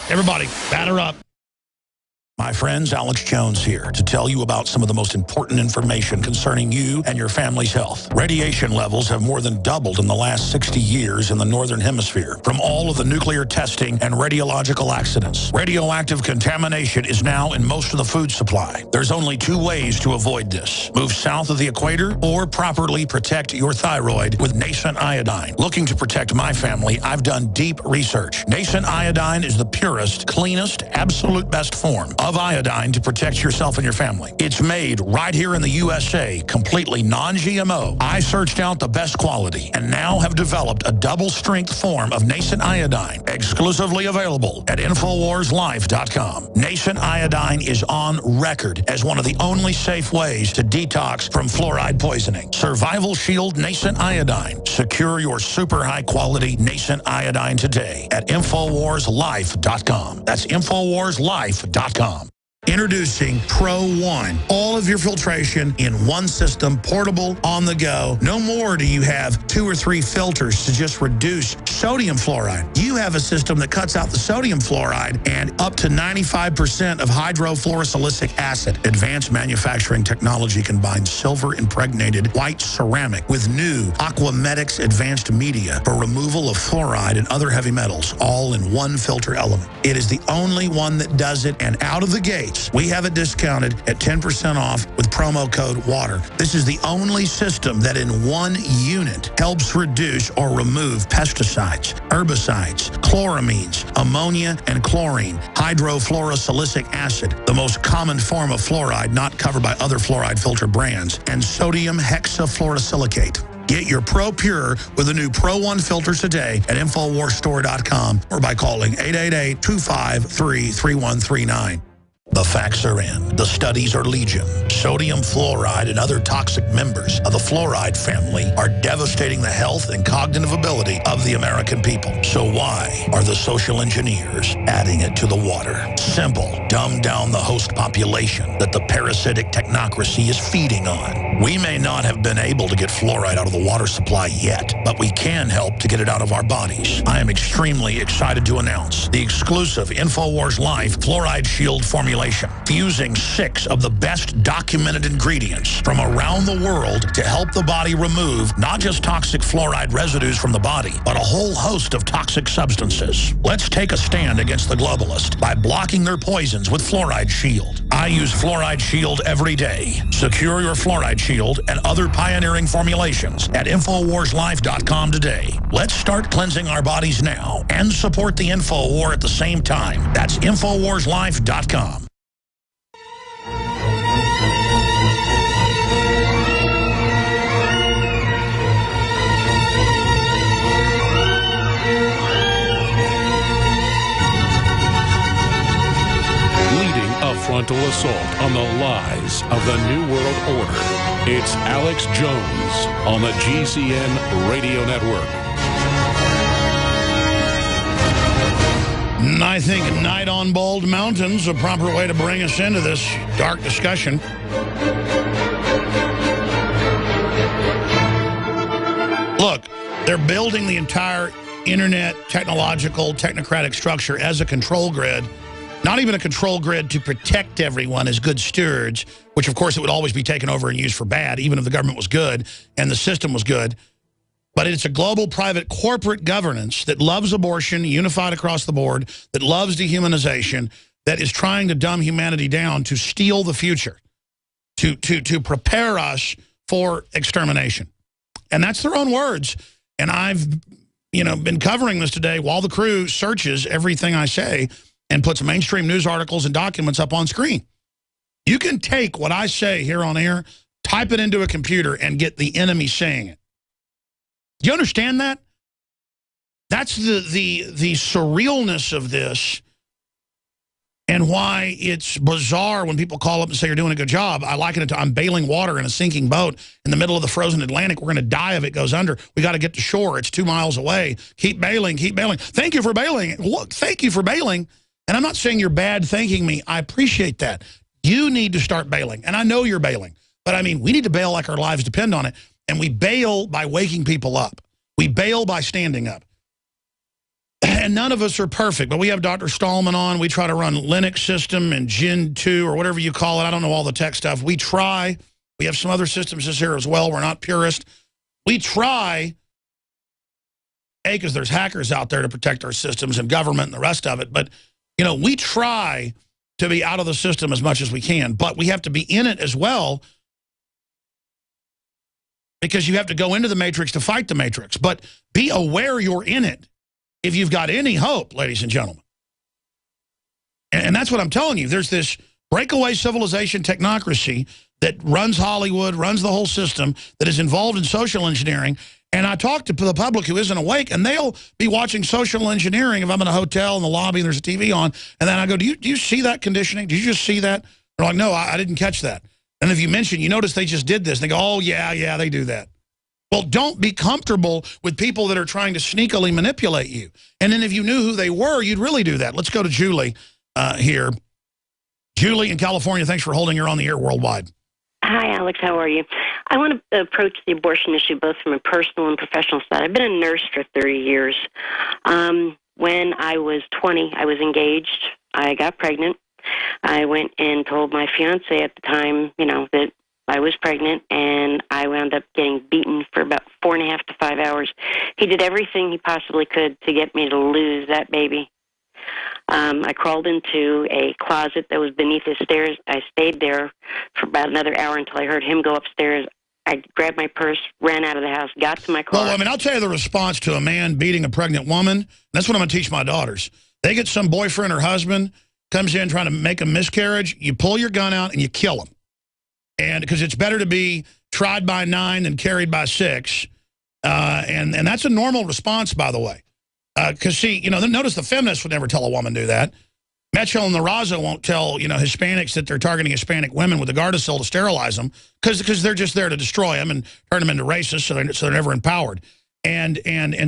Everybody, batter up. My friends, Alex Jones here to tell you about some of the most important information concerning you and your family's health. Radiation levels have more than doubled in the last 60 years in the Northern Hemisphere from all of the nuclear testing and radiological accidents. Radioactive contamination is now in most of the food supply. There's only two ways to avoid this. Move south of the equator or properly protect your thyroid with Nascent Iodine. Looking to protect my family, I've done deep research. Nascent Iodine is the purest, cleanest, absolute best form of iodine to protect yourself and your family. It's made right here in the USA, completely non-GMO. I searched out the best quality and now have developed a double-strength form of Nascent Iodine, exclusively available at InfoWarsLife.com. Nascent Iodine is on record as one of the only safe ways to detox from fluoride poisoning. Survival Shield Nascent Iodine. Secure your super high-quality Nascent Iodine today at InfoWarsLife.com. That's InfoWarsLife.com. Introducing Pro One. All of your filtration in one system, portable, on the go. No more do you have 2 or 3 filters to just reduce sodium fluoride. You have a system that cuts out the sodium fluoride and up to 95% of hydrofluorosilicic acid. Advanced manufacturing technology combines silver-impregnated white ceramic with new Aquamedics advanced media for removal of fluoride and other heavy metals, all in one filter element. It is the only one that does it, and out of the gate, we have it discounted at 10% off with promo code WATER. This is the only system that in one unit helps reduce or remove pesticides, herbicides, chloramines, ammonia, and chlorine, hydrofluorosilicic acid, the most common form of fluoride not covered by other fluoride filter brands, and sodium hexafluorosilicate. Get your Pro Pure with the new Pro One filter today at InfoWarsStore.com or by calling 888-253-3139. The facts are in. The studies are legion. Sodium fluoride and other toxic members of the fluoride family are devastating the health and cognitive ability of the American people. So why are the social engineers adding it to the water? Simple. Dumb down the host population that the parasitic technocracy is feeding on. We may not have been able to get fluoride out of the water supply yet, but we can help to get it out of our bodies. I am extremely excited to announce the exclusive InfoWars Life Fluoride Shield formulation, fusing 6 of the best documented ingredients from around the world to help the body remove not just toxic fluoride residues from the body, but a whole host of toxic substances. Let's take a stand against the globalists by blocking their poisons with Fluoride Shield. I use Fluoride Shield every day. Secure your Fluoride Shield and other pioneering formulations at InfoWarsLife.com today. Let's start cleansing our bodies now and support the Info War at the same time. That's InfoWarsLife.com. Frontal assault on the lies of the New World Order. It's Alex Jones on the GCN Radio Network. I think Night on Bald Mountain's a proper way to bring us into this dark discussion. Look, they're building the entire internet, technocratic structure as a control grid. Not even a control grid to protect everyone as good stewards, which, of course, it would always be taken over and used for bad, even if the government was good and the system was good. But it's a global private corporate governance that loves abortion, unified across the board, that loves dehumanization, that is trying to dumb humanity down to steal the future, to prepare us for extermination. And that's their own words. And I've, been covering this today while the crew searches everything I say and puts mainstream news articles and documents up on screen. You can take what I say here on air, type it into a computer, and get the enemy saying it. Do you understand that? That's the surrealness of this, and why it's bizarre when people call up and say you're doing a good job. I liken it to I'm bailing water in a sinking boat in the middle of the frozen Atlantic. We're going to die if it goes under. We got to get to shore. It's 2 miles away. Keep bailing, keep bailing. Thank you for bailing. Look, thank you for bailing. And I'm not saying you're bad thanking me. I appreciate that. You need to start bailing. And I know you're bailing. But I mean, we need to bail like our lives depend on it. And we bail by waking people up. We bail by standing up. And none of us are perfect, but we have Dr. Stallman on. We try to run Linux system and Gen 2 or whatever you call it. I don't know all the tech stuff. We try. We have some other systems this here as well. We're not purist. We try, because there's hackers out there to protect our systems and government and the rest of it. But, you know, we try to be out of the system as much as we can. But we have to be in it as well, because you have to go into the matrix to fight the matrix. But be aware you're in it if you've got any hope, ladies and gentlemen. And that's what I'm telling you. There's this breakaway civilization technocracy that runs Hollywood, runs the whole system, that is involved in social engineering. And I talk to the public who isn't awake, and they'll be watching social engineering if I'm in a hotel in the lobby and there's a TV on. And then I go, do you see that conditioning? Did you just see that? They're like, no, I didn't catch that. And if you mention, you notice they just did this. And they go, oh, yeah, they do that. Well, don't be comfortable with people that are trying to sneakily manipulate you. And then if you knew who they were, you'd really do that. Let's go to Julie here. Julie in California, thanks for holding her on the air worldwide. Hi, Alex. How are you? I want to approach the abortion issue both from a personal and professional side. I've been a nurse for 30 years. When I was 20, I was engaged. I got pregnant. I went and told my fiance at the time, you know, that I was pregnant, and I wound up getting beaten for about 4.5 to 5 hours. He did everything he possibly could to get me to lose that baby. I crawled into a closet that was beneath his stairs. I stayed there for about another hour until I heard him go upstairs. I grabbed my purse, ran out of the house, got to my car. Well, I mean, I'll tell you the response to a man beating a pregnant woman. That's what I'm going to teach my daughters. They get some boyfriend or husband, comes in trying to make a miscarriage, you pull your gun out and you kill them. And because it's better to be tried by 9 than carried by 6. And that's a normal response, by the way. Because, see, you know, notice the feminists would never tell a woman to do that. Metro and the Raza won't tell, you know, Hispanics that they're targeting Hispanic women with a Gardasil to sterilize them because they're just there to destroy them and turn them into racists, so they're never empowered. And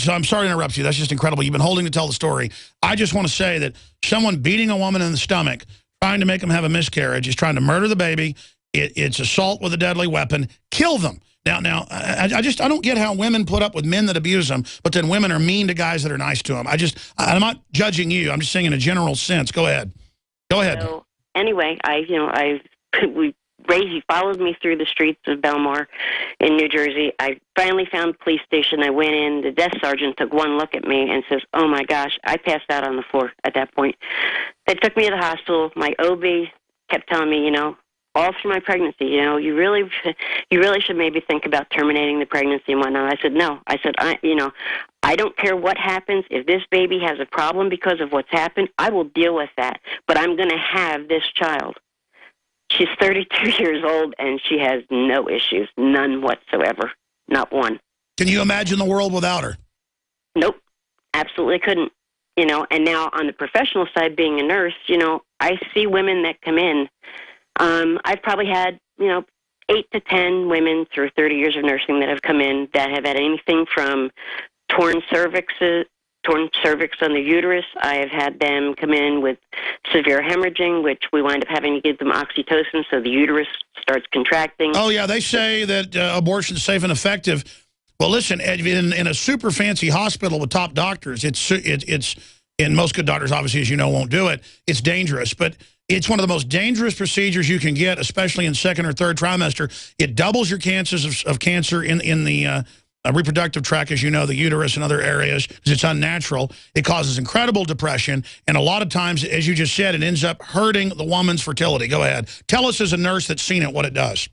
so I'm sorry to interrupt you. That's just incredible. You've been holding to tell the story. I just want to say that someone beating a woman in the stomach, trying to make them have a miscarriage, is trying to murder the baby. It's assault with a deadly weapon. Kill them. Now, I don't get how women put up with men that abuse them, but then women are mean to guys that are nice to them. I'm not judging you. I'm just saying in a general sense. Go ahead. Go ahead. So anyway, he followed me through the streets of Belmar in New Jersey. I finally found the police station. I went in. The desk sergeant took one look at me and says, "Oh my gosh," I passed out on the floor at that point. They took me to the hospital. My OB kept telling me, you know, all through my pregnancy, you know, you really should maybe think about terminating the pregnancy and whatnot. I said, no. I said, I don't care what happens. If this baby has a problem because of what's happened, I will deal with that. But I'm going to have this child. She's 32 years old, and she has no issues, none whatsoever, not one. Can you imagine the world without her? Nope, absolutely couldn't. You know, and now on the professional side, being a nurse, you know, I see women that come in. I've probably had, 8 to 10 women through 30 years of nursing that have come in that have had anything from torn cervix on the uterus. I have had them come in with severe hemorrhaging, which we wind up having to give them oxytocin so the uterus starts contracting. Oh, yeah, they say that abortion's safe and effective. Well, listen, in a super fancy hospital with top doctors, it's and most good doctors, obviously, as you know, won't do it. It's dangerous, but it's one of the most dangerous procedures you can get, especially in second or third trimester. It doubles your chances of cancer in the reproductive tract, as you know, the uterus and other areas, because it's unnatural. It causes incredible depression, and a lot of times, as you just said, it ends up hurting the woman's fertility. Go ahead. Tell us as a nurse that's seen it what it does.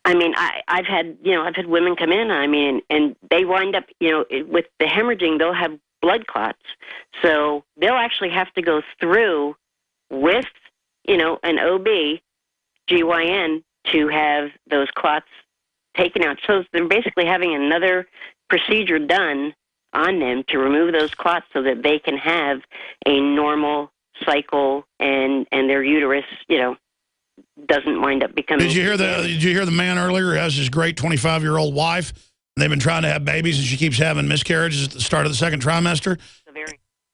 I mean, I've had women come in, and they wind up, with the hemorrhaging, they'll have blood clots. So they'll actually have to go through with, an OB-GYN to have those clots taken out. So they're basically having another procedure done on them to remove those clots so that they can have a normal cycle and their uterus, doesn't wind up becoming... Did you hear the man earlier who has his great 25-year-old wife? And they've been trying to have babies, and she keeps having miscarriages at the start of the second trimester.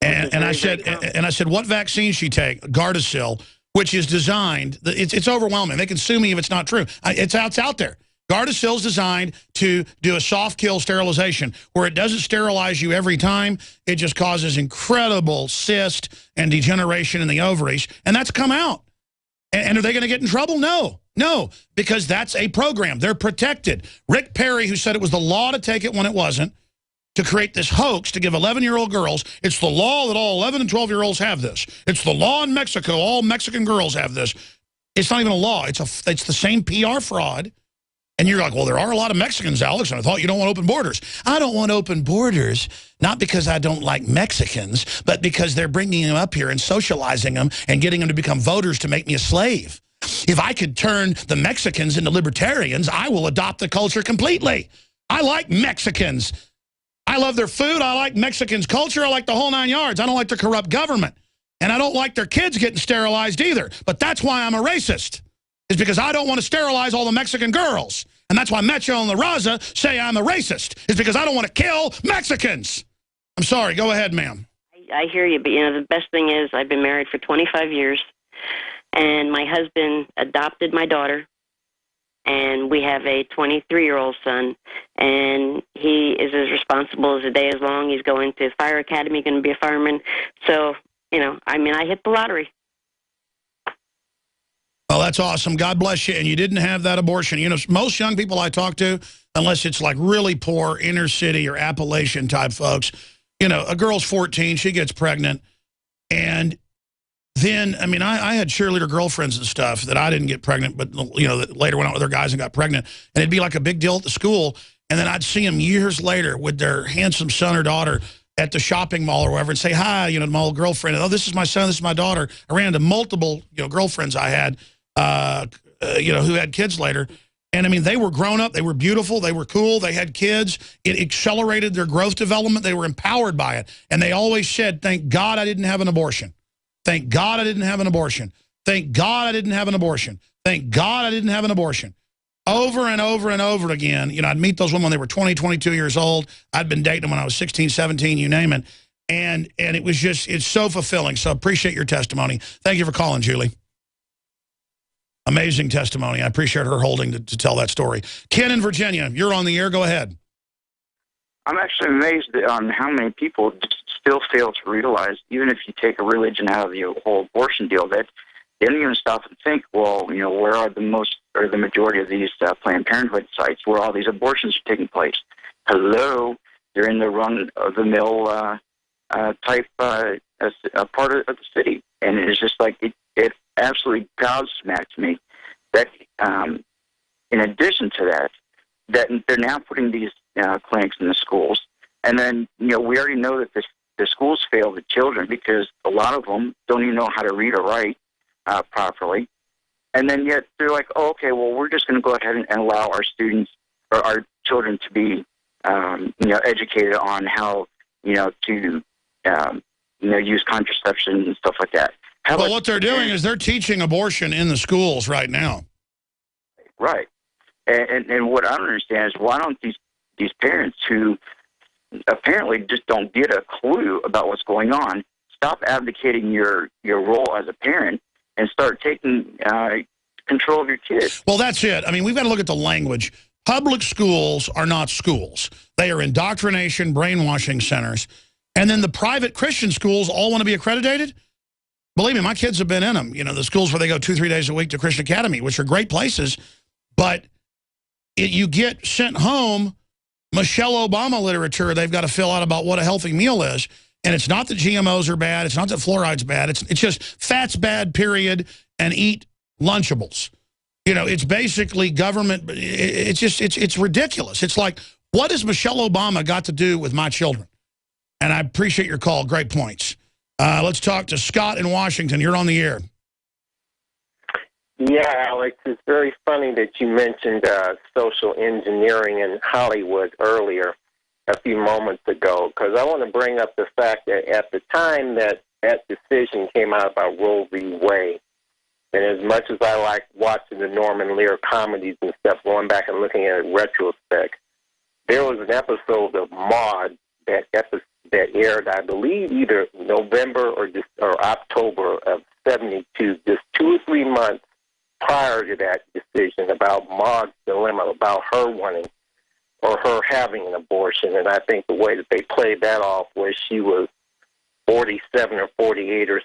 And I said, what vaccine she take? Gardasil, which is designed. It's overwhelming. They can sue me if it's not true. It's out there. Gardasil is designed to do a soft kill sterilization where it doesn't sterilize you every time. It just causes incredible cyst and degeneration in the ovaries. And that's come out. And are they going to get in trouble? No. No, because that's a program. They're protected. Rick Perry, who said it was the law to take it when it wasn't, to create this hoax to give 11-year-old girls, it's the law that all 11 and 12-year-olds have this. It's the law in Mexico. All Mexican girls have this. It's not even a law. It's the same PR fraud. And you're like, well, there are a lot of Mexicans, Alex, and I thought you don't want open borders. I don't want open borders, not because I don't like Mexicans, but because they're bringing them up here and socializing them and getting them to become voters to make me a slave. If I could turn the Mexicans into libertarians, I will adopt the culture completely. I like Mexicans. I love their food. I like Mexicans' culture. I like the whole 9 yards. I don't like their corrupt government. And I don't like their kids getting sterilized either. But that's why I'm a racist. Is because I don't want to sterilize all the Mexican girls. And that's why Metro and La Raza say I'm a racist. Is because I don't want to kill Mexicans. I'm sorry. Go ahead, ma'am. I hear you, but, the best thing is I've been married for 25 years, and my husband adopted my daughter, and we have a 23-year-old son, and he is as responsible as the day is long. He's going to fire academy, going to be a fireman. So, I hit the lottery. Well, that's awesome. God bless you. And you didn't have that abortion. Most young people I talk to, unless it's like really poor inner city or Appalachian type folks, a girl's 14, she gets pregnant. And then, I had cheerleader girlfriends and stuff that I didn't get pregnant, but, that later went out with their guys and got pregnant. And it'd be like a big deal at the school. And then I'd see them years later with their handsome son or daughter at the shopping mall or whatever and say, hi, to my old girlfriend. Oh, this is my son, this is my daughter. I ran into multiple, girlfriends I had. Who had kids later. And, they were grown up. They were beautiful. They were cool. They had kids. It accelerated their growth development. They were empowered by it. And they always said, thank God I didn't have an abortion. Thank God I didn't have an abortion. Thank God I didn't have an abortion. Thank God I didn't have an abortion. Over and over and over again. I'd meet those women when they were 20, 22 years old. I'd been dating them when I was 16, 17, you name it. And it was just, it's so fulfilling. So appreciate your testimony. Thank you for calling, Julie. Amazing testimony. I appreciate her holding to tell that story. Ken in Virginia, you're on the air. Go ahead. I'm actually amazed on how many people still fail to realize, even if you take a religion out of the whole abortion deal, that they don't even stop and think, well, where are the majority of these Planned Parenthood sites where all these abortions are taking place? Hello, they're in the run-of-the-mill type part of the city. And it's just like, it absolutely gobsmacked me that in addition to that they're now putting these clinics in the schools. And then, we already know that the schools fail the children because a lot of them don't even know how to read or write properly. And then yet they're like, oh, okay, well, we're just going to go ahead and allow our students or our children to be, educated on how, to, use contraception and stuff like that. Well, what they're doing is they're teaching abortion in the schools right now. Right. And what I don't understand is why don't these parents who apparently just don't get a clue about what's going on stop abdicating your role as a parent and start taking control of your kids? Well, that's it. We've got to look at the language. Public schools are not schools. They are indoctrination, brainwashing centers. And then the private Christian schools all want to be accredited? Believe me, my kids have been in them. The schools where they go 2-3 days a week to Christian Academy, which are great places. But you get sent home Michelle Obama literature they've got to fill out about what a healthy meal is. And it's not that GMOs are bad. It's not that fluoride's bad. It's just fat's bad, period, and eat Lunchables. It's basically government. It's ridiculous. It's like, what has Michelle Obama got to do with my children? And I appreciate your call. Great points. Let's talk to Scott in Washington. You're on the air. Yeah, Alex, it's very funny that you mentioned social engineering in Hollywood earlier, a few moments ago, because I want to bring up the fact that at the time that decision came out about Roe v. Wade, and as much as I like watching the Norman Lear comedies and stuff, going back and looking at it in retrospect, there was an episode of Maude that aired, I believe, either November or October of 1972, just 2 or 3 months prior to that decision, about Maude's dilemma, about her wanting or her having an abortion. And I think the way that they played that off was she was 47 or 48 or